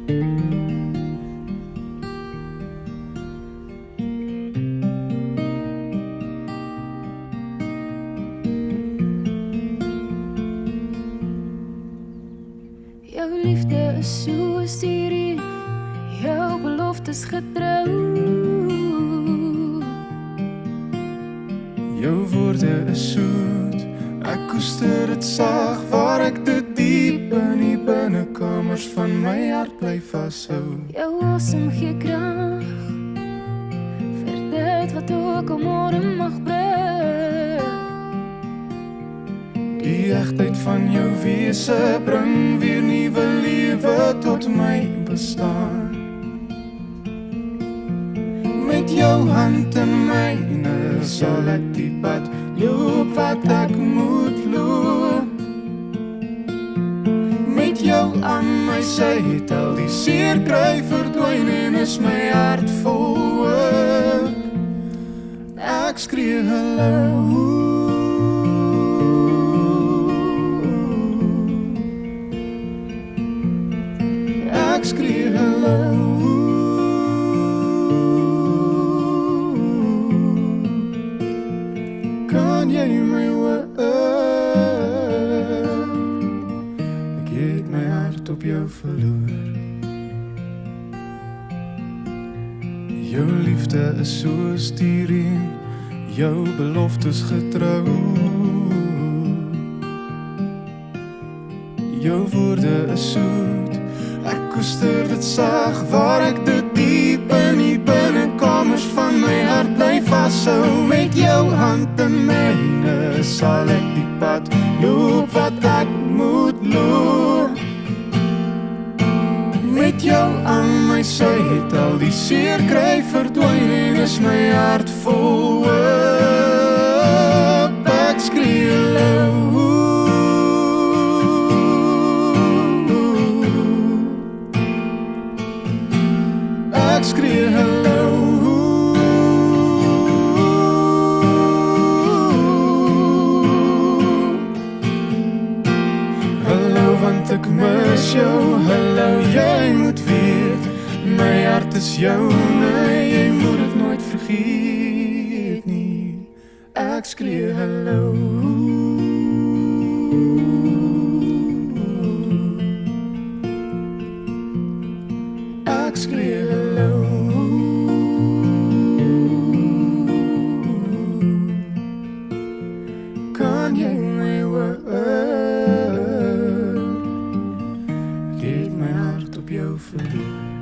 Jou liefde is soos die reën, jou beloftes getrou. Jou woorde is soet, ek koester dit sag, waar ek te diep in die binnekamers van my hart bly vashou. Jou asem gee krag vir dit wat ook al môre mag bring. Die egtheid van jou wese bring weer nuwe lewe tot my bestaan. Met jou hand in myne sal ek die pad loop wat ek moet loop. Met jou aan my sy het al die seer kry verdwyn en is my hart vol hoop. Ek skree hallo. Ek skree hallo. Kan jy my hoor? Ek het my hart op jou verloor. Jou liefde is soos die reën, jou beloftes getrou. Jou woorde is soet, ek koester dit sag, waar ek te diep in die binnenkamers van my hart bly vashou. Met jou hand in myne sal ek die pad loop wat ek moet loop. Met jou aan my sy het al die seer kry verdwyn en is my hart vol hoop. Ek skree hallo. Ek skree hallo. Hallo want ek mis jou, hallo jy moet weet, my hart is joune, jy moet het nooit vergeet nie. Ek skree hallo. Ek skree hallo. Kan jy my hoor? Ek het my hart op jou verloor.